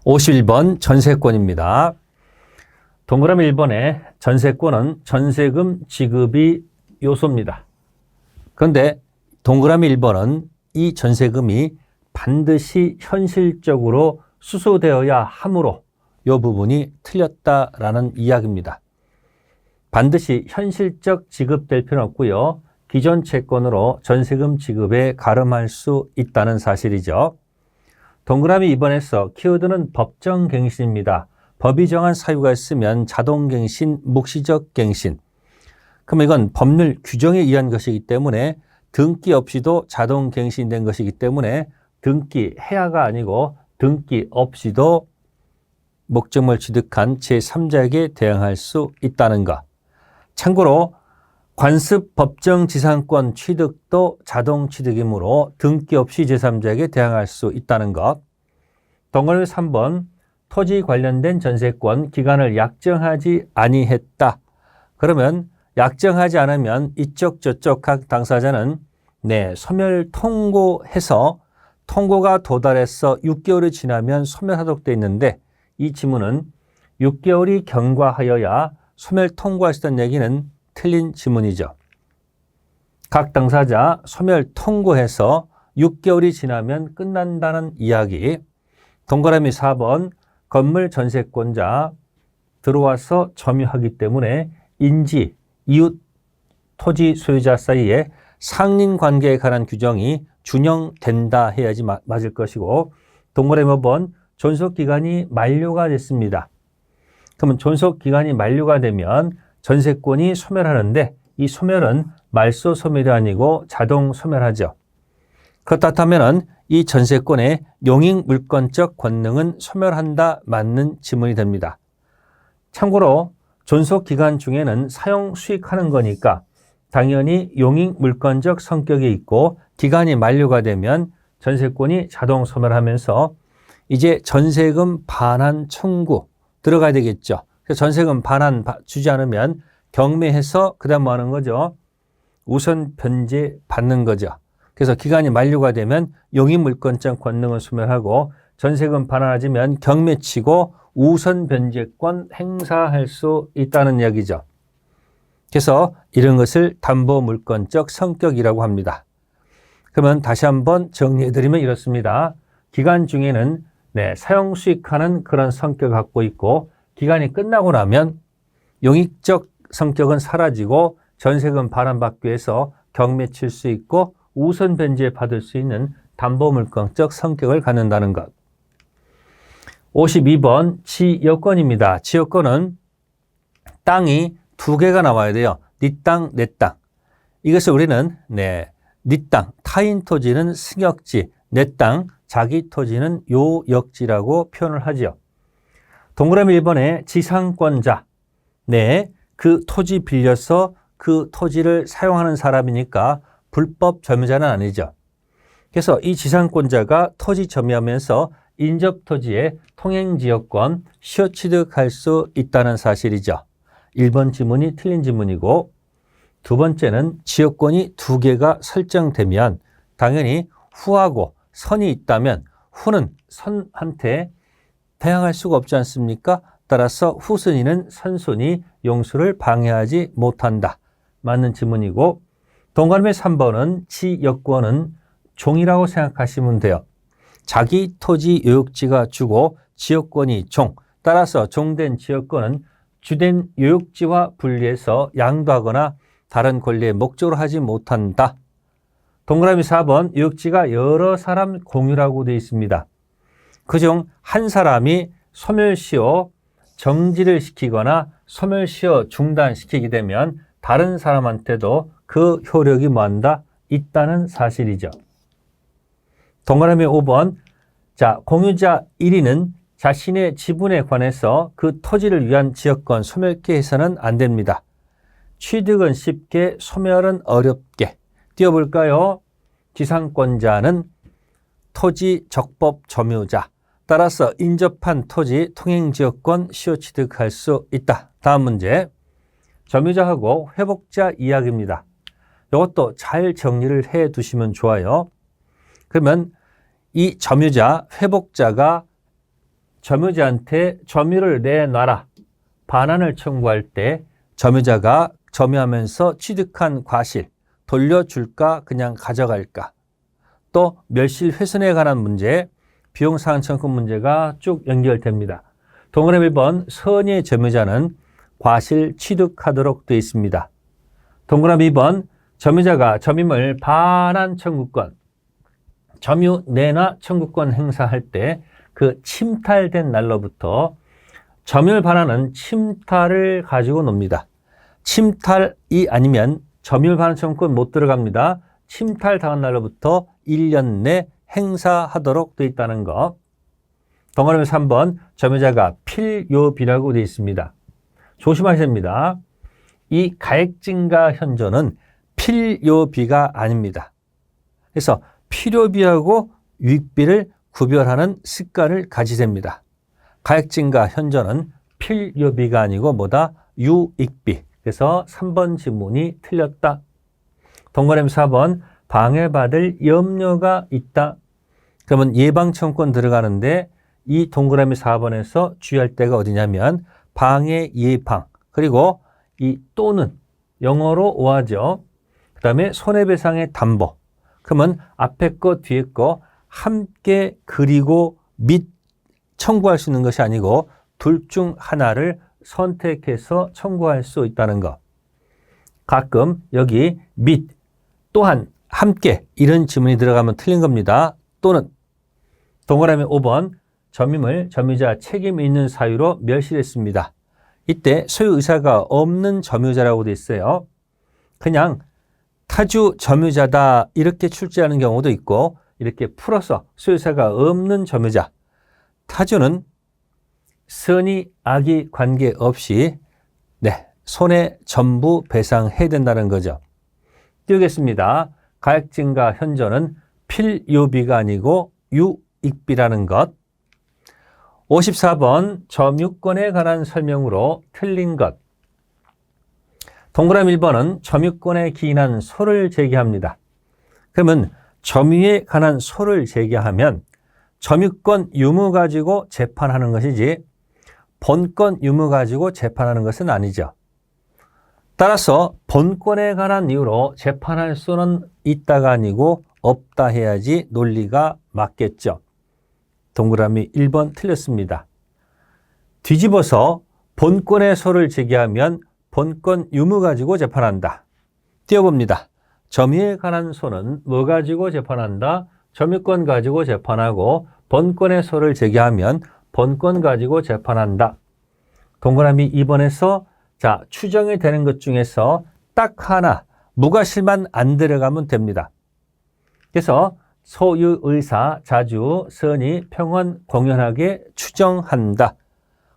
51번 전세권입니다. 동그라미 1번에 전세권은 전세금 지급이 요소입니다. 그런데 동그라미 1번은 이 전세금이 반드시 현실적으로 수수되어야 하므로 이 부분이 틀렸다라는 이야기입니다. 반드시 현실적 지급될 필요는 없고요. 기존 채권으로 전세금 지급에 가름할 수 있다는 사실이죠. 동그라미 2번에서 키워드는 법정갱신입니다. 법이 정한 사유가 있으면 자동갱신, 묵시적 갱신. 그럼 이건 법률 규정에 의한 것이기 때문에 등기 없이도 자동갱신된 것이기 때문에 등기 해야가 아니고 등기 없이도 목적물 취득한 제3자에게 대항할 수 있다는 것. 참고로 관습 법정지상권 취득도 자동취득이므로 등기 없이 제3자에게 대항할 수 있다는 것. 동그라미 3번 토지 관련된 전세권 기간을 약정하지 아니했다. 그러면 약정하지 않으면 이쪽 저쪽 각 당사자는 소멸 통고해서 통고가 도달해서 6개월이 지나면 소멸하도록 되어 있는데 이 지문은 6개월이 경과하여야 소멸 통고할 수 있다는 얘기는 틀린 지문이죠. 각 당사자 소멸 통고해서 6개월이 지나면 끝난다는 이야기. 동그라미 4번 건물 전세권자 들어와서 점유하기 때문에 인지, 이웃, 토지 소유자 사이에 상린관계에 관한 규정이 준용된다 해야지 맞을 것이고 동그라미 5번 존속기간이 만료가 됐습니다. 그러면 존속기간이 만료가 되면 전세권이 소멸하는데 이 소멸은 말소 소멸이 아니고 자동 소멸하죠. 그렇다면 이 전세권의 용익 물권적 권능은 소멸한다 맞는 지문이 됩니다. 참고로 존속기간 중에는 사용 수익하는 거니까 당연히 용익 물권적 성격이 있고 기간이 만료가 되면 전세권이 자동 소멸하면서 이제 전세금 반환 청구 들어가야 되겠죠. 그래서 전세금 반환 주지 않으면 경매해서 그 다음 뭐 하는 거죠? 우선 변제 받는 거죠. 그래서 기간이 만료가 되면 용익물권적 권능을 소멸하고 전세금 반환하지면 경매치고 우선 변제권 행사할 수 있다는 이야기죠. 그래서 이런 것을 담보물권적 성격이라고 합니다. 그러면 다시 한번 정리해드리면 이렇습니다. 기간 중에는 사용 수익하는 그런 성격을 갖고 있고 기간이 끝나고 나면 용익적 성격은 사라지고 전세금 반환받기 위해서 경매 칠 수 있고 우선 변제 받을 수 있는 담보물권적 성격을 갖는다는 것. 52번 지역권입니다. 지역권은 땅이 두 개가 나와야 돼요. 네 땅, 내 땅. 이것을 우리는 네 땅, 타인 토지는 승역지, 내 땅, 자기 토지는 요역지라고 표현을 하죠. 동그라미 1번에 지상권자, 그 토지 빌려서 그 토지를 사용하는 사람이니까 불법 점유자는 아니죠. 그래서 이 지상권자가 토지 점유하면서 인접 토지의 통행지역권 시효취득할 수 있다는 사실이죠. 1번 지문이 틀린 지문이고 두 번째는 지역권이 두 개가 설정되면 당연히 후하고 선이 있다면 후는 선한테 대항할 수가 없지 않습니까? 따라서 후순위는 선순위 용수를 방해하지 못한다. 맞는 지문이고 동그라미 3번은 지역권은 종이라고 생각하시면 돼요. 자기 토지 요역지가 주고 지역권이 종. 따라서 종된 지역권은 주된 요역지와 분리해서 양도하거나 다른 권리의 목적으로 하지 못한다. 동그라미 4번 요역지가 여러 사람 공유라고 되어 있습니다. 그중 한 사람이 소멸시효 정지를 시키거나 소멸시효 중단시키게 되면 다른 사람한테도 그 효력이 뭐한다? 있다는 사실이죠. 동그라미 5번 공유자 1위는 자신의 지분에 관해서 그 토지를 위한 지역권 소멸케 해서는 안 됩니다. 취득은 쉽게 소멸은 어렵게. 띄워볼까요? 지상권자는 토지 적법 점유자. 따라서 인접한 토지 통행지역권 시효취득할 수 있다. 다음 문제. 점유자하고 회복자 이야기입니다. 이것도 잘 정리를 해 두시면 좋아요. 그러면 이 점유자, 회복자가 점유자한테 점유를 내놔라. 반환을 청구할 때 점유자가 점유하면서 취득한 과실 돌려줄까 그냥 가져갈까. 또 멸실훼손에 관한 문제, 비용상환청구 문제가 쭉 연결됩니다. 동그라미 1번 선의의 점유자는 과실 취득하도록 되어 있습니다. 동그라미 2번 점유자가 점유물 반환 청구권, 점유 내놔 청구권 행사할 때 그 침탈된 날로부터 점유물 반환은 침탈을 가지고 놉니다. 침탈이 아니면 점유물 반환 청구권 못 들어갑니다. 침탈당한 날로부터 1년 내 행사하도록 되어 있다는 것. 동그라미 3번 점유자가 필요비라고 되어 있습니다. 조심하셔야 됩니다. 이 가액증가 현저는 필요비가 아닙니다. 그래서 필요비하고 유익비를 구별하는 습관을 가지셔야 됩니다. 가액증가 현저는 필요비가 아니고 뭐다? 유익비. 그래서 3번 지문이 틀렸다. 동그라미 4번 방해받을 염려가 있다. 그러면 예방청구권 들어가는데 이 동그라미 4번에서 주의할 때가 어디냐면 방해 예방 그리고 이 또는 영어로 오하죠. 그 다음에 손해배상의 담보. 그러면 앞에 거 뒤에 거 함께 그리고 및 청구할 수 있는 것이 아니고 둘 중 하나를 선택해서 청구할 수 있다는 것. 가끔 여기 및 또한 함께 이런 지문이 들어가면 틀린 겁니다. 또는 동그라미 5번 점유물 점유자 책임 있는 사유로 멸실했습니다. 이때 소유 의사가 없는 점유자라고 되어 있어요. 그냥 타주 점유자다 이렇게 출제하는 경우도 있고 이렇게 풀어서 소유 의사가 없는 점유자. 타주는 선의 악의 관계없이 손해 전부 배상해야 된다는 거죠. 띄우겠습니다. 가액증가 현저는 필요비가 아니고 유익비라는 것. 54번 점유권에 관한 설명으로 틀린 것. 동그라미 1번은 점유권에 기인한 소를 제기합니다. 그러면 점유에 관한 소를 제기하면 점유권 유무 가지고 재판하는 것이지 본권 유무 가지고 재판하는 것은 아니죠. 따라서 본권에 관한 이유로 재판할 수는 있다가 아니고 없다 해야지 논리가 맞겠죠. 동그라미 1번 틀렸습니다. 뒤집어서 본권의 소를 제기하면 본권 유무 가지고 재판한다. 띄워봅니다. 점유에 관한 소는 뭐 가지고 재판한다? 점유권 가지고 재판하고 본권의 소를 제기하면 본권 가지고 재판한다. 동그라미 2번에서 자, 추정이 되는 것 중에서 딱 하나 무과실만 안 들어가면 됩니다. 그래서 소유의사, 자주, 선의, 평원, 공연하게 추정한다.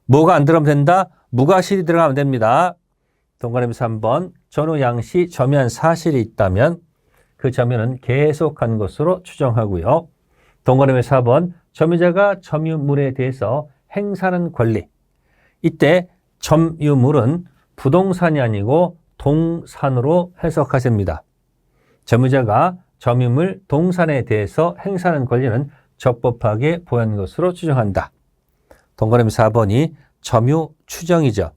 뭐가 안 들어가면 된다? 무과실이 들어가면 됩니다. 동그라미 3번 전후 양시 점유한 사실이 있다면 그 점유는 계속한 것으로 추정하고요. 동그라미 4번 점유자가 점유물에 대해서 행사하는 권리. 이때 점유물은 부동산이 아니고 동산으로 해석하십니다. 점유자가 점유물 동산에 대해서 행사하는 권리는 적법하게 보유한 것으로 추정한다. 동그라미 4번이 점유 추정이죠.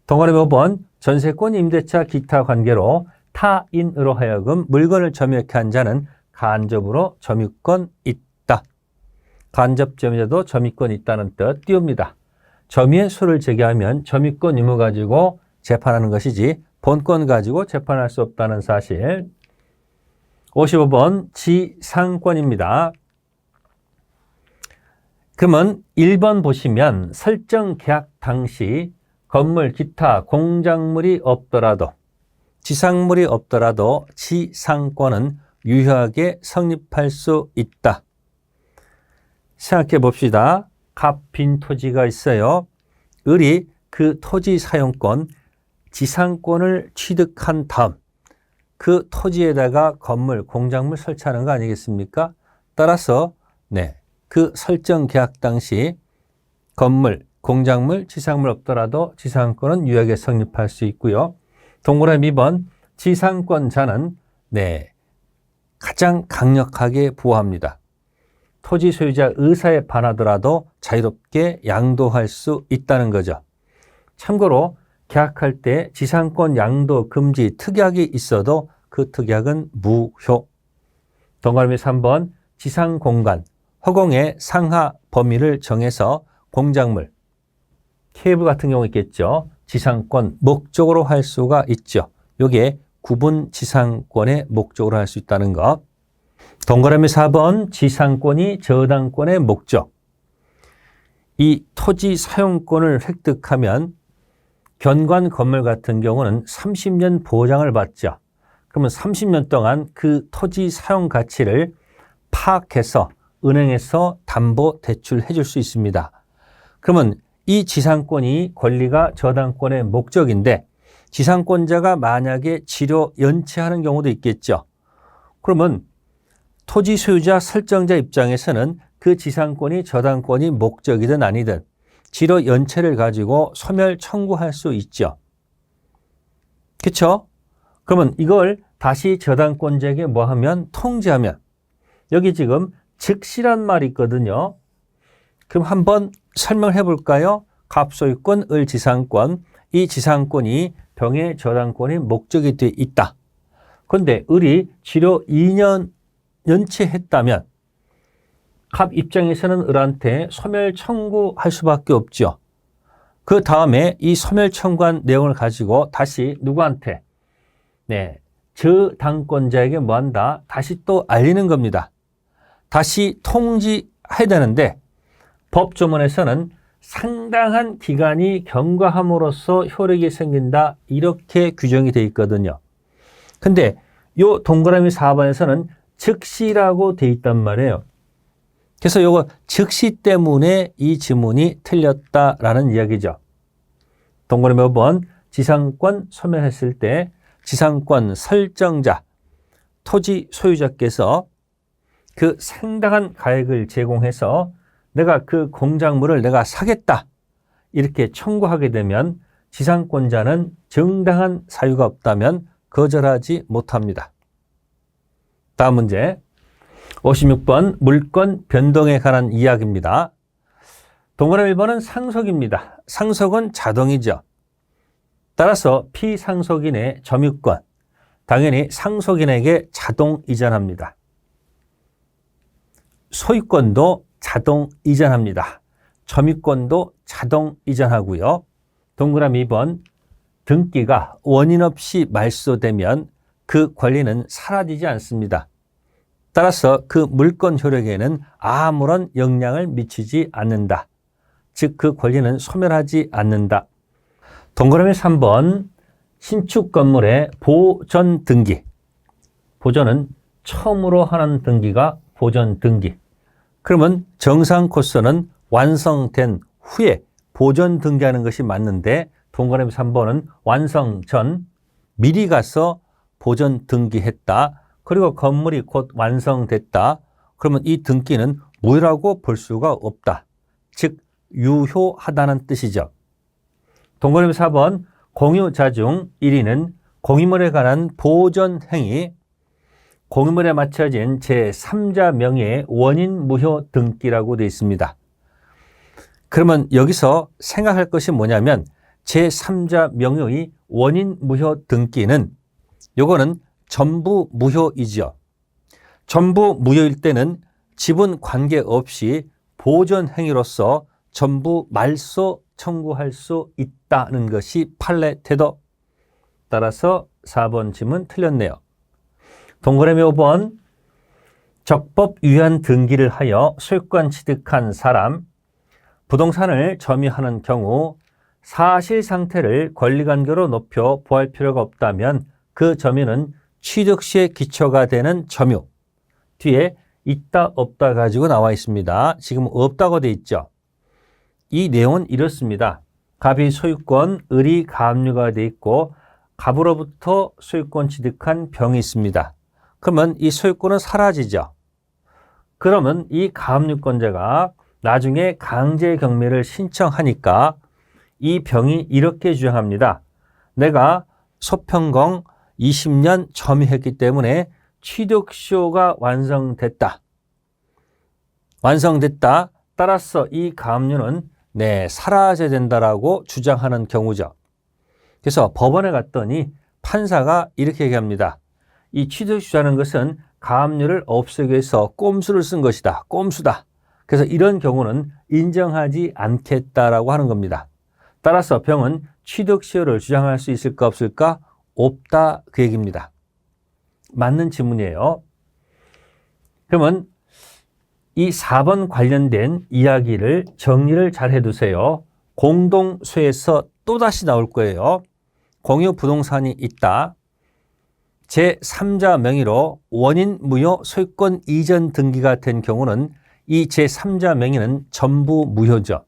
동그라미 5번 전세권 임대차 기타 관계로 타인으로 하여금 물건을 점유하게 한 자는 간접으로 점유권 있다. 간접 점유자도 점유권 있다는 뜻 띄웁니다. 점유의 소를 제기하면 점유권 유무 가지고 재판하는 것이지 본권 가지고 재판할 수 없다는 사실. 55번 지상권입니다. 그러면 1번 보시면 설정 계약 당시 건물, 기타, 공작물이 없더라도 지상물이 없더라도 지상권은 유효하게 성립할 수 있다. 생각해 봅시다. 갑 빈 토지가 있어요. 을이 그 토지 사용권, 지상권을 취득한 다음 그 토지에다가 건물, 공작물 설치하는 거 아니겠습니까? 따라서 그 설정 계약 당시 건물, 공작물, 지상물 없더라도 지상권은 유효하게 성립할 수 있고요. 동그라미 2번 지상권자는 가장 강력하게 보호합니다. 토지 소유자 의사에 반하더라도 자유롭게 양도할 수 있다는 거죠. 참고로 계약할 때 지상권 양도 금지 특약이 있어도 그 특약은 무효. 동그라미 3번 지상공간 허공의 상하 범위를 정해서 공작물, 케이블 같은 경우 있겠죠. 지상권 목적으로 할 수가 있죠. 이게 구분 지상권의 목적으로 할 수 있다는 것. 동그라미 4번 지상권이 저당권의 목적. 이 토지 사용권을 획득하면 견관 건물 같은 경우는 30년 보장을 받죠. 그러면 30년 동안 그 토지 사용 가치를 파악해서 은행에서 담보 대출해 줄 수 있습니다. 그러면 이 지상권이 권리가 저당권의 목적인데 지상권자가 만약에 치료 연체하는 경우도 있겠죠. 그러면 토지 소유자 설정자 입장에서는 그 지상권이 저당권이 목적이든 아니든 치료 연체를 가지고 소멸 청구할 수 있죠. 그렇죠? 그러면 이걸 다시 저당권자에게 뭐 하면 통지하면 여기 지금 즉시란 말이 있거든요. 그럼 한번 설명해 볼까요? 갑소유권, 을지상권, 이 지상권이 병의 저당권이 목적이 되어 있다. 그런데 을이 치료 2년 연체했다면 갑 입장에서는 을한테 소멸 청구할 수밖에 없죠. 그 다음에 이 소멸 청구한 내용을 가지고 다시 누구한테? 네, 저당권자에게 뭐 한다? 다시 또 알리는 겁니다. 다시 통지해야 되는데 법조문에서는 상당한 기간이 경과함으로써 효력이 생긴다 이렇게 규정이 되어 있거든요. 근데 요 동그라미 4번에서는 즉시라고 되어 있단 말이에요. 그래서 요거 즉시 때문에 이 지문이 틀렸다라는 이야기죠. 동그라미 5번 지상권 소멸했을 때 지상권 설정자, 토지 소유자께서 그 상당한 가액을 제공해서 내가 그 공작물을 내가 사겠다 이렇게 청구하게 되면 지상권자는 정당한 사유가 없다면 거절하지 못합니다. 다음 문제 56번 물권 변동에 관한 이야기입니다. 동그라미 1번은 상속입니다. 상속은 자동이죠. 따라서 피상속인의 점유권, 당연히 상속인에게 자동 이전합니다. 소유권도 자동 이전합니다. 점유권도 자동 이전하고요. 동그라미 2번 등기가 원인 없이 말소되면 그 권리는 사라지지 않습니다. 따라서 그 물권 효력에는 아무런 영향을 미치지 않는다. 즉 그 권리는 소멸하지 않는다. 동그라미 3번 신축 건물의 보전 등기. 보전은 처음으로 하는 등기가 보전 등기. 그러면 정상 코스는 완성된 후에 보전 등기하는 것이 맞는데 동그라미 3번은 완성 전 미리 가서 보전 등기했다. 그리고 건물이 곧 완성됐다. 그러면 이 등기는 무효라고 볼 수가 없다. 즉 유효하다는 뜻이죠. 동그라미 4번 공유자 중 1위는 공유물에 관한 보전 행위, 공유물에 맞춰진 제3자 명의의 원인 무효 등기라고 되어 있습니다. 그러면 여기서 생각할 것이 뭐냐면 제3자 명의의 원인 무효 등기는 요거는 전부 무효이죠. 전부 무효일 때는 지분 관계없이 보전 행위로서 전부 말소 청구할 수 있다는 것이 판례 태도. 따라서 4번 질문 틀렸네요. 동그라미 5번 적법 유효한 등기를 하여 소유권 취득한 사람, 부동산을 점유하는 경우 사실 상태를 권리관계로 높여 보할 필요가 없다면 그 점유는 취득 시에 기초가 되는 점유. 뒤에 있다 없다 가지고 나와 있습니다. 지금 없다고 돼 있죠. 이 내용은 이렇습니다. 갑이 소유권, 을이 가압류가 돼 있고 갑으로부터 소유권 취득한 병이 있습니다. 그러면 이 소유권은 사라지죠. 그러면 이 가압류권자가 나중에 강제 경매를 신청하니까 이 병이 이렇게 주장합니다. 내가 소평공 20년 점유했기 때문에 취득시효가 완성됐다. 완성됐다. 따라서 이 가압류는 사라져야 된다라고 주장하는 경우죠. 그래서 법원에 갔더니 판사가 이렇게 얘기합니다. 이 취득주라는 것은 가압류를 없애기 위해서 꼼수를 쓴 것이다. 꼼수다. 그래서 이런 경우는 인정하지 않겠다라고 하는 겁니다. 따라서 병은 취득시효를 주장할 수 있을까 없을까? 없다 그 얘기입니다. 맞는 질문이에요. 그러면 이 4번 관련된 이야기를 정리를 잘 해두세요. 공동소에서 또다시 나올 거예요. 공유 부동산이 있다. 제3자 명의로 원인 무효 소유권 이전 등기가 된 경우는 이 제3자 명의는 전부 무효죠.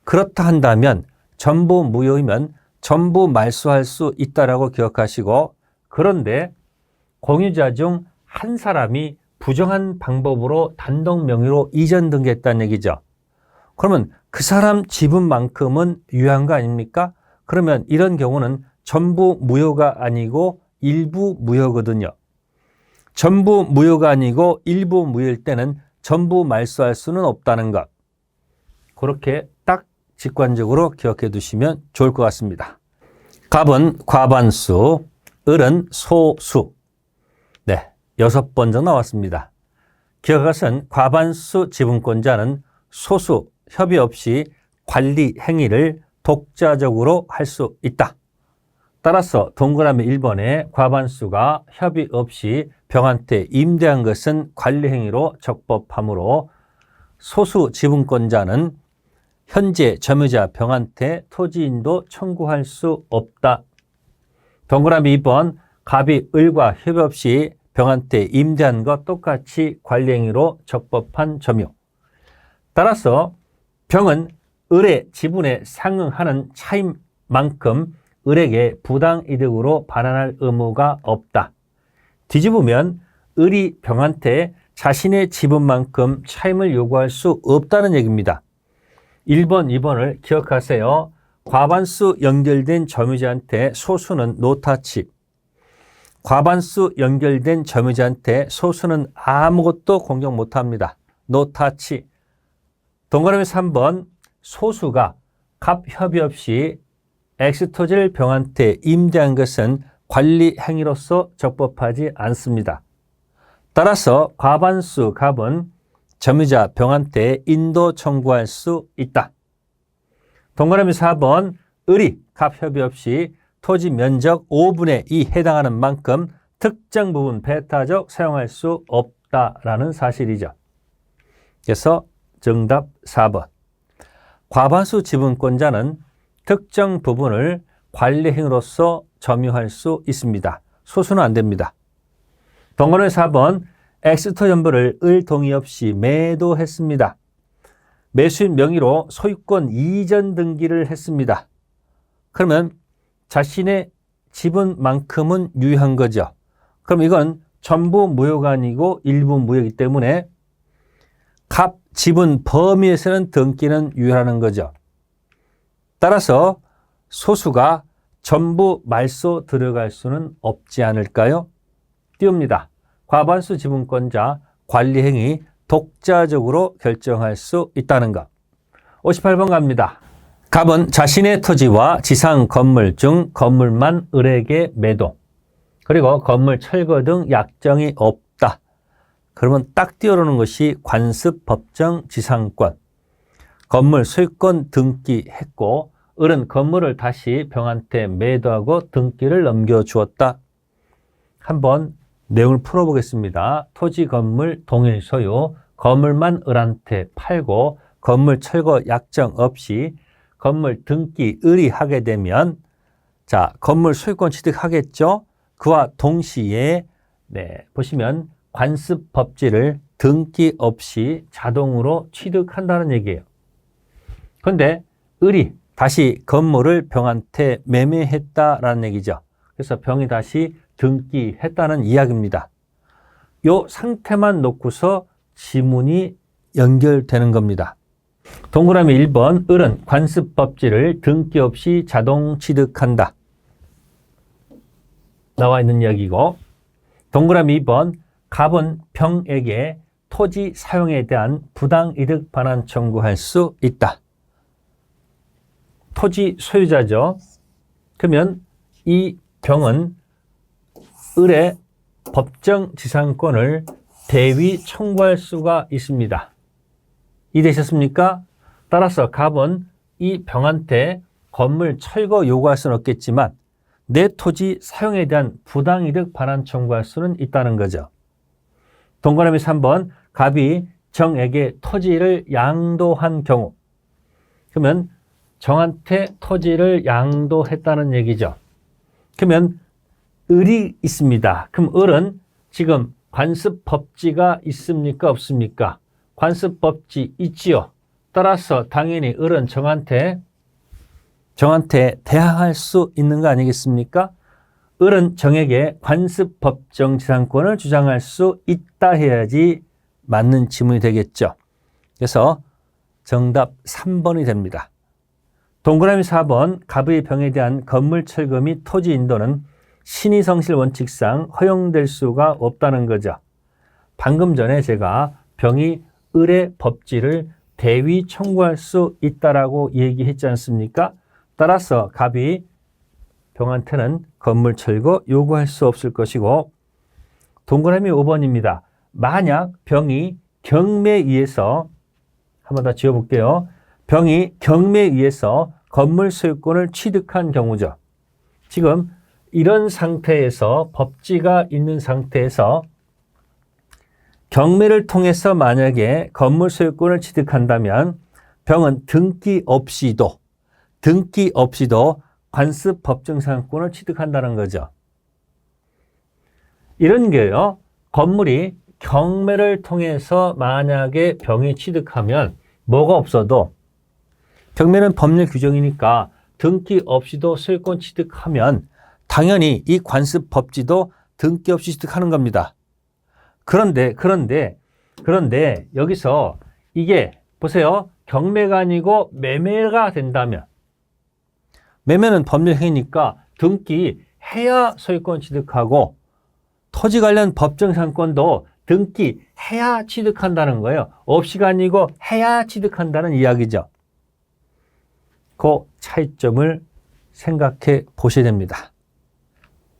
그렇다 한다면 전부 무효이면 전부 말소할 수 있다라고 기억하시고, 그런데 공유자 중 한 사람이 부정한 방법으로 단독 명의로 이전 등기했다는 얘기죠. 그러면 그 사람 지분만큼은 유효한 거 아닙니까? 그러면 이런 경우는 전부 무효가 아니고 일부 무효거든요. 전부 무효가 아니고 일부 무효일 때는 전부 말소할 수는 없다는 것. 그렇게 딱 직관적으로 기억해 두시면 좋을 것 같습니다. 갑은 과반수, 을은 소수. 6번 정도 나왔습니다. 기억하신 과반수 지분권자는 소수, 협의 없이 관리 행위를 독자적으로 할 수 있다. 따라서 동그라미 1번에 과반수가 협의 없이 병한테 임대한 것은 관리 행위로 적법하므로 소수 지분권자는 현재 점유자 병한테 토지인도 청구할 수 없다. 동그라미 2번 갑이 을과 협의 없이 병한테 임대한 것 똑같이 관리 행위로 적법한 점유. 따라서 병은 을의 지분에 상응하는 차임만큼 을에게 부당이득으로 반환할 의무가 없다. 뒤집으면 을이 병한테 자신의 지분만큼 차임을 요구할 수 없다는 얘기입니다. 1번, 2번을 기억하세요. 과반수 연결된 점유자한테 소수는 노타치. 과반수 연결된 점유자한테 소수는 아무것도 공격 못합니다. 노타치. 동그라미 3번 소수가 갑 협의 없이 X토지를 병한테 임대한 것은 관리 행위로서 적법하지 않습니다. 따라서 과반수 갑은 점유자 병한테 인도 청구할 수 있다. 동그라미 4번 을이 갑 협의 없이 토지 면적 5분의 2 해당하는 만큼 특정 부분 배타적 사용할 수 없다라는 사실이죠. 그래서 정답 4번. 과반수 지분권자는 특정 부분을 관리 행위로서 점유할 수 있습니다. 소수는 안 됩니다. 동그라미 4번 X토 전부를 을 동의 없이 매도했습니다. 매수인 명의로 소유권 이전 등기를 했습니다. 그러면 자신의 지분만큼은 유효한 거죠. 그럼 이건 전부 무효가 아니고 일부 무효이기 때문에 갑 지분 범위에서는 등기는 유효하는 거죠. 따라서 소수가 전부 말소 들어갈 수는 없지 않을까요? 띄웁니다. 과반수 지분권자 관리 행위 독자적으로 결정할 수 있다는 것. 58번 갑니다. 갑은 자신의 토지와 지상 건물 중 건물만 을에게 매도. 그리고 건물 철거 등 약정이 없다. 그러면 딱 띄워놓는 것이 관습 법정 지상권. 건물 소유권 등기했고 을은 건물을 다시 병한테 매도하고 등기를 넘겨주었다. 한번 내용을 풀어보겠습니다. 토지 건물 동일 소유, 건물만 을한테 팔고 건물 철거 약정 없이 건물 등기 을이 하게 되면 건물 소유권 취득하겠죠. 그와 동시에 보시면 관습 법지를 등기 없이 자동으로 취득한다는 얘기예요. 그런데 을이 다시 건물을 병한테 매매했다라는 얘기죠. 그래서 병이 다시 등기했다는 이야기입니다. 이 상태만 놓고서 지문이 연결되는 겁니다. 동그라미 1번 을은 관습법지를 등기 없이 자동 취득한다. 나와 있는 이야기고, 동그라미 2번 갑은 병에게 토지 사용에 대한 부당이득 반환 청구할 수 있다. 토지 소유자죠. 그러면 이 경은 을의 법정 지상권을 대위 청구할 수가 있습니다. 이해되셨습니까? 따라서 갑은 이 병한테 건물 철거 요구할 수는 없겠지만 내 토지 사용에 대한 부당이득 반환 청구할 수는 있다는 거죠. 동그라미 3번 갑이 정에게 토지를 양도한 경우, 그러면 정한테 토지를 양도했다는 얘기죠. 그러면 을이 있습니다. 그럼 을은 지금 관습법지가 있습니까? 없습니까? 관습법지 있지요. 따라서 당연히 을은 정한테 대항할 수 있는 거 아니겠습니까? 을은 정에게 관습법정 지상권을 주장할 수 있다 해야지 맞는 지문이 되겠죠. 그래서 정답 3번이 됩니다. 동그라미 4번 갑의 병에 대한 건물 철거 및 토지 인도는 신의성실 원칙상 허용될 수가 없다는 거죠. 방금 전에 제가 병이 을의 법지를 대위 청구할 수 있다라고 얘기했지 않습니까? 따라서 갑이 병한테는 건물 철거 요구할 수 없을 것이고, 동그라미 5번입니다. 만약 병이 경매에 의해서, 한 번 더 지어볼게요. 병이 경매에 의해서 건물 소유권을 취득한 경우죠. 지금 이런 상태에서, 법지가 있는 상태에서 경매를 통해서 만약에 건물 소유권을 취득한다면 병은 등기 없이도 관습 법정상권을 취득한다는 거죠. 이런 게요, 건물이 경매를 통해서 만약에 병이 취득하면 뭐가 없어도, 경매는 법률 규정이니까 등기 없이도 소유권 취득하면 당연히 이 관습 법지도 등기 없이 취득하는 겁니다. 그런데 여기서 이게 보세요. 경매가 아니고 매매가 된다면, 매매는 법률 행위니까 등기해야 소유권 취득하고 토지 관련 법정상권도 등기해야 취득한다는 거예요. 없이가 아니고 해야 취득한다는 이야기죠. 그 차이점을 생각해 보셔야 됩니다.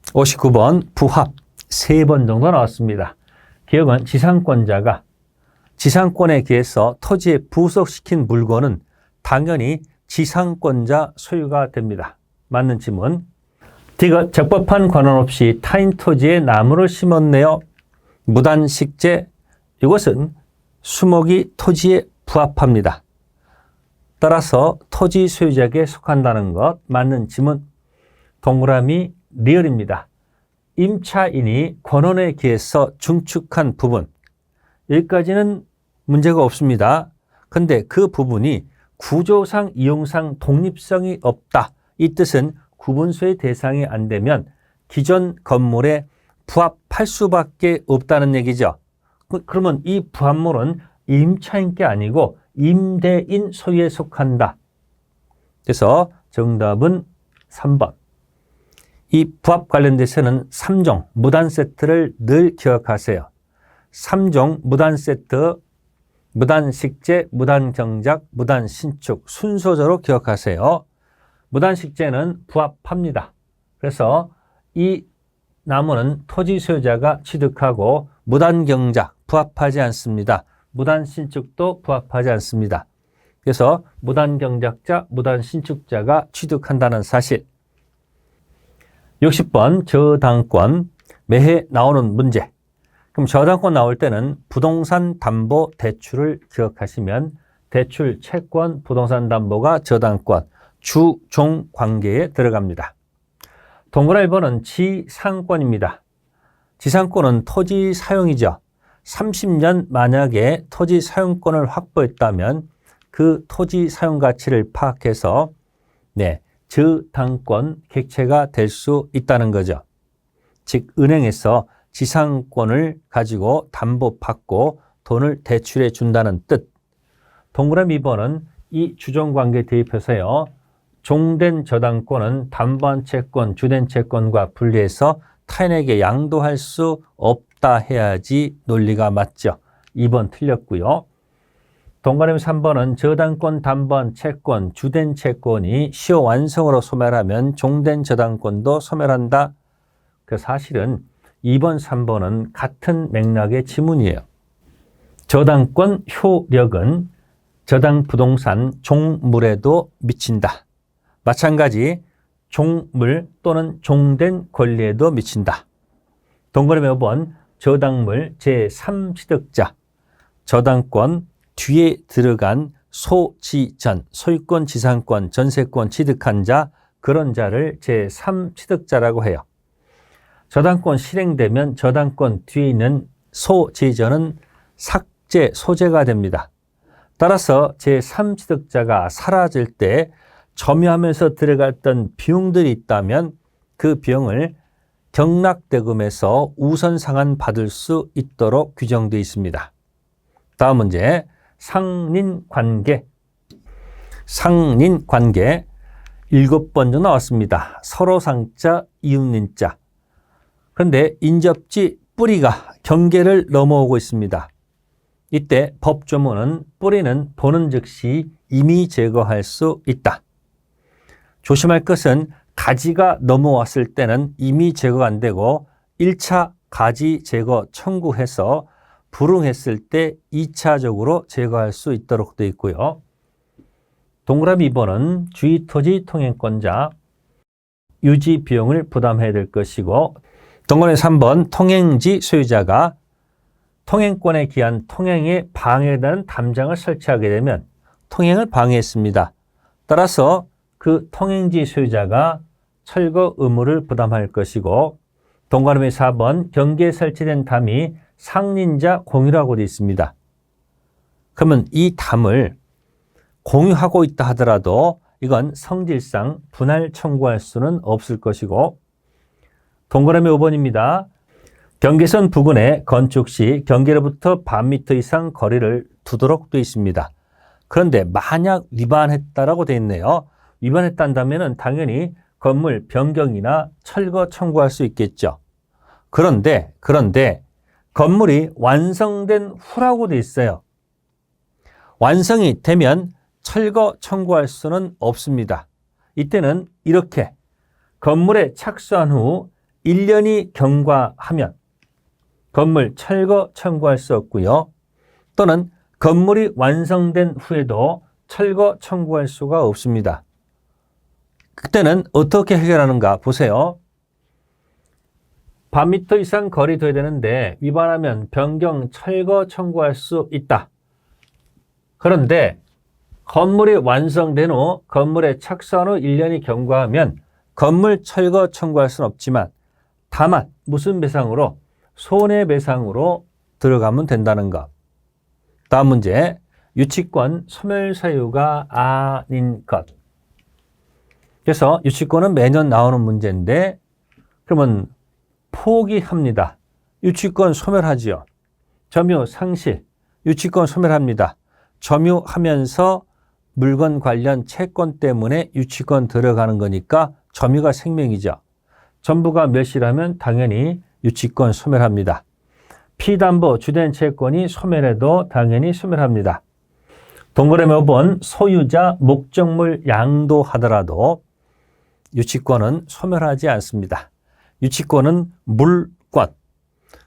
59번 부합 3번 정도 나왔습니다. 기억은 지상권자가 지상권에 기해서 토지에 부속시킨 물건은 당연히 지상권자 소유가 됩니다. 맞는 지문. 디귿 적법한 권한 없이 타인 토지에 나무를 심었네요. 무단식재. 이것은 수목이 토지에 부합합니다. 따라서 토지 소유자에게 속한다는 것. 맞는 지문. 동그라미 리얼입니다. 임차인이 권원에 기해서 중축한 부분. 여기까지는 문제가 없습니다. 근데 그 부분이 구조상, 이용상 독립성이 없다. 이 뜻은 구분소의 대상이 안 되면 기존 건물에 부합할 수밖에 없다는 얘기죠. 그러면 이 부합물은 임차인께 아니고 임대인 소유에 속한다. 그래서 정답은 3번. 이 부합 관련돼서는 3종 무단 세트를 늘 기억하세요. 3종 무단 세트, 무단 식재, 무단 경작, 무단 신축 순서대로 기억하세요. 무단 식재는 부합합니다. 그래서 이 나무는 토지 소유자가 취득하고 무단 경작 부합하지 않습니다. 무단 신축도 부합하지 않습니다. 그래서 무단 경작자, 무단 신축자가 취득한다는 사실. 60번 저당권 매해 나오는 문제. 그럼 저당권 나올 때는 부동산 담보 대출을 기억하시면 대출, 채권, 부동산 담보가 저당권, 주, 종 관계에 들어갑니다. 동그라미 번은 지상권입니다. 지상권은 토지 사용이죠. 30년 만약에 토지 사용권을 확보했다면 그 토지 사용 가치를 파악해서 저당권 객체가 될 수 있다는 거죠. 즉 은행에서 지상권을 가지고 담보받고 돈을 대출해 준다는 뜻. 동그라미 2번은 이 주종관계 대입해서요. 종된 저당권은 담보한 채권, 주된 채권과 분리해서 타인에게 양도할 수 없다 해야지 논리가 맞죠. 2번 틀렸고요. 동그라미 3번은 저당권, 단번, 채권, 주된 채권이 시효 완성으로 소멸하면 종된 저당권도 소멸한다. 그 사실은 2번, 3번은 같은 맥락의 지문이에요. 저당권 효력은 저당 부동산 종물에도 미친다. 마찬가지 종물 또는 종된 권리에도 미친다. 동그라미 5번 저당물 제3취득자 저당권 뒤에 들어간 소지전, 소유권, 지상권, 전세권 취득한 자, 그런 자를 제3취득자라고 해요. 저당권 실행되면 저당권 뒤에 있는 소지전은 삭제, 소재가 됩니다. 따라서 제3취득자가 사라질 때 점유하면서 들어갔던 비용들이 있다면 그 비용을 경락대금에서 우선 상환받을 수 있도록 규정되어 있습니다. 다음 문제, 상린관계. 상린관계 7번도 나왔습니다. 서로상자, 이웃린자. 그런데 인접지 뿌리가 경계를 넘어오고 있습니다. 이때 법조문은 뿌리는 보는 즉시 이미 제거할 수 있다. 조심할 것은 가지가 넘어왔을 때는 이미 제거가 안 되고 1차 가지 제거 청구해서 불응했을 때 2차적으로 제거할 수 있도록 되어 있고요. 동그라미 2번은 주의토지 통행권자 유지 비용을 부담해야 될 것이고, 동그라미 3번 통행지 소유자가 통행권에 기한 통행에 방해되는 담장을 설치하게 되면 통행을 방해했습니다. 따라서 그 통행지 소유자가 철거 의무를 부담할 것이고, 동그라미 4번 경계에 설치된 담이 상린자 공유라고 되어 있습니다. 그러면 이 담을 공유하고 있다 하더라도 이건 성질상 분할 청구할 수는 없을 것이고, 동그라미 5번입니다. 경계선 부근에 건축 시 경계로부터 반 미터 이상 거리를 두도록 되어 있습니다. 그런데 만약 위반했다라고 되어 있네요. 위반했다면 당연히 건물 변경이나 철거 청구할 수 있겠죠. 그런데 건물이 완성된 후라고 되어 있어요. 완성이 되면 철거 청구할 수는 없습니다. 이때는 이렇게 건물에 착수한 후 1년이 경과하면 건물 철거 청구할 수 없고요. 또는 건물이 완성된 후에도 철거 청구할 수가 없습니다. 그때는 어떻게 해결하는가 보세요. 반 미터 이상 거리 둬야 되는데 위반하면 변경, 철거 청구할 수 있다. 그런데 건물이 완성된 후 건물에 착수한 후 1년이 경과하면 건물 철거 청구할 수는 없지만 다만 무슨 배상으로? 손해배상으로 들어가면 된다는 것. 다음 문제, 유치권 소멸 사유가 아닌 것. 그래서 유치권은 매년 나오는 문제인데 그러면 포기합니다. 유치권 소멸하지요. 점유 상실, 유치권 소멸합니다. 점유하면서 물건 관련 채권 때문에 유치권 들어가는 거니까 점유가 생명이죠. 전부가 멸실하면 당연히 유치권 소멸합니다. 피담보 주된 채권이 소멸해도 당연히 소멸합니다. 동그라미 5번 소유자 목적물 양도하더라도 유치권은 소멸하지 않습니다. 유치권은 물권,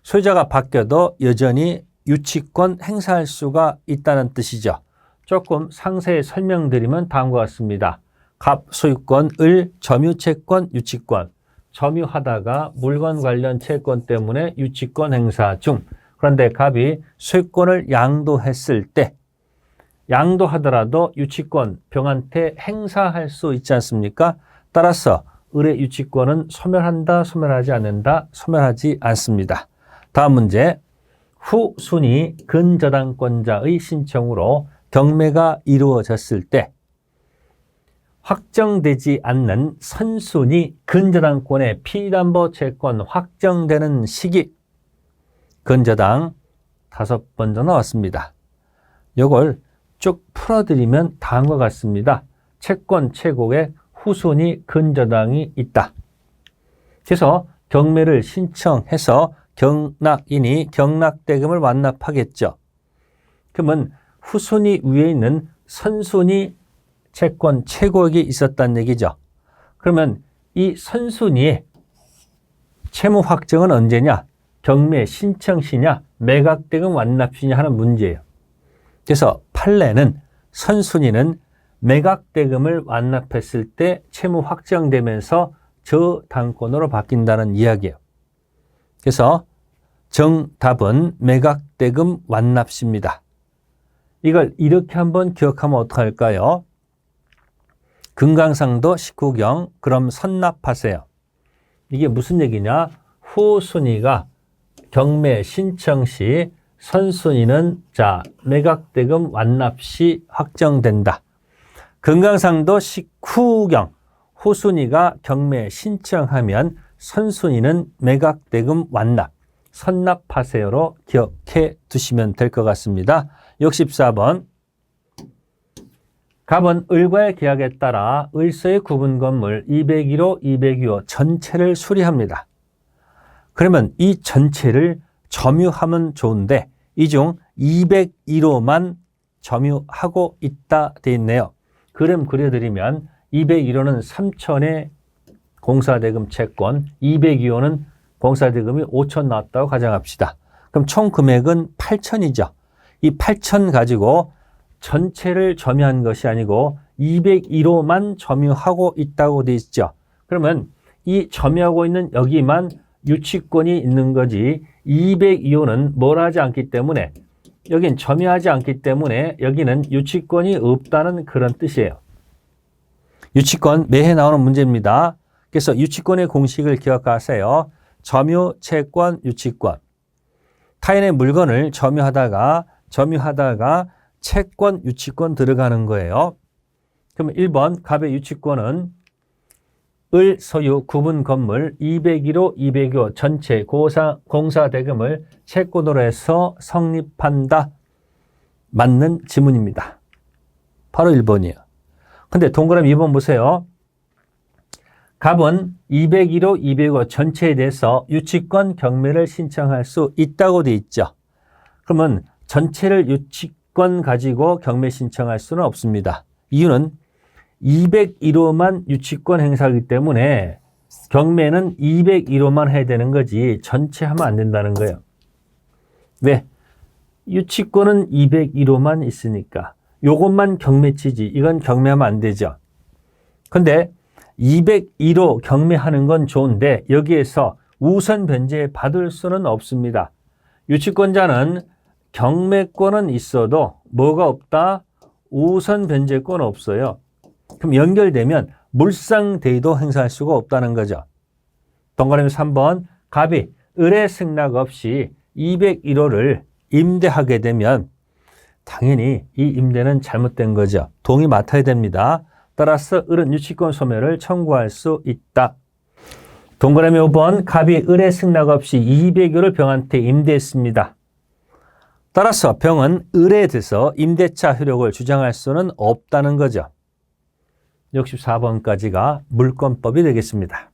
소유자가 바뀌어도 여전히 유치권 행사할 수가 있다는 뜻이죠. 조금 상세히 설명드리면 다음과 같습니다. 갑, 소유권, 을, 점유채권, 유치권. 점유하다가 물건 관련 채권 때문에 유치권 행사 중. 그런데 갑이 소유권을 양도했을 때 양도하더라도 유치권 병한테 행사할 수 있지 않습니까? 따라서 을의 유치권은 소멸한다, 소멸하지 않는다, 소멸하지 않습니다. 다음 문제, 후순위 근저당권자의 신청으로 경매가 이루어졌을 때 확정되지 않는 선순위 근저당권의 피담보 채권 확정되는 시기, 근저당 5번도 나왔습니다. 이걸 쭉 풀어드리면 다음과 같습니다. 채권 최고의 후순위 근저당이 있다. 그래서 경매를 신청해서 경락인이 경락대금을 완납하겠죠. 그러면 후순위 위에 있는 선순위 채권 최고액이 있었다는 얘기죠. 그러면 이 선순위의 채무 확정은 언제냐? 경매 신청 시냐, 매각대금 완납 시냐 하는 문제예요. 그래서 판례는 선순위는 매각대금을 완납했을 때 채무 확정되면서 저당권으로 바뀐다는 이야기예요. 그래서 정답은 매각대금 완납시입니다. 이걸 이렇게 한번 기억하면 어떡할까요? 금강산도 19경 그럼 선납하세요. 이게 무슨 얘기냐? 후순위가 경매 신청 시 선순위는 매각대금 완납 시 확정된다. 금강산도 19경 후순위가 경매 신청하면 선순위는 매각대금 완납, 선납하세요로 기억해 두시면 될 것 같습니다. 64번. 갑은 을과의 계약에 따라 을서의 구분 건물 201호, 202호 전체를 수리합니다. 그러면 이 전체를 점유하면 좋은데 이 중 201호만 점유하고 있다 돼 있네요. 그림 그려드리면 201호는 3천의 공사대금 채권, 202호는 공사대금이 5천 나왔다고 가정합시다. 그럼 총 금액은 8천이죠. 이 8천 가지고 전체를 점유한 것이 아니고 201호만 점유하고 있다고 돼 있죠. 그러면 이 점유하고 있는 여기만 유치권이 있는 거지 202호는 뭘 하지 않기 때문에 여긴 점유하지 않기 때문에 여기는 유치권이 없다는 그런 뜻이에요. 유치권 매해 나오는 문제입니다. 그래서 유치권의 공식을 기억하세요. 점유, 채권, 유치권. 타인의 물건을 점유하다가 채권, 유치권 들어가는 거예요. 그러면 1번 갑의 유치권은 을 소유 구분 건물 201호, 202호 전체 공사대금을 채권으로 해서 성립한다. 맞는 지문입니다. 바로 1번이에요. 근데 동그라미 2번 보세요. 갑은 201호, 202호 전체에 대해서 유치권 경매를 신청할 수 있다고 돼 있죠. 그러면 전체를 유치권 가지고 경매 신청할 수는 없습니다. 이유는 201호만 유치권 행사하기 때문에 경매는 201호만 해야 되는 거지 전체 하면 안 된다는 거예요. 왜? 유치권은 201호만 있으니까 요것만 경매치지 이건 경매하면 안 되죠. 근데 201호 경매하는 건 좋은데 여기에서 우선 변제 받을 수는 없습니다. 유치권자는 경매권은 있어도 뭐가 없다? 우선 변제권 없어요. 그럼 연결되면 물상대위도 행사할 수가 없다는 거죠. 동그라미 3번 갑이 을의 승낙 없이 201호를 임대하게 되면 당연히 이 임대는 잘못된 거죠. 동의 맡아야 됩니다. 따라서 을은 유치권 소멸을 청구할 수 있다. 동그라미 5번 갑이 을의 승낙 없이 201호를 병한테 임대했습니다. 따라서 병은 을에 대해서 임대차 효력을 주장할 수는 없다는 거죠. 64번까지가 물권법이 되겠습니다.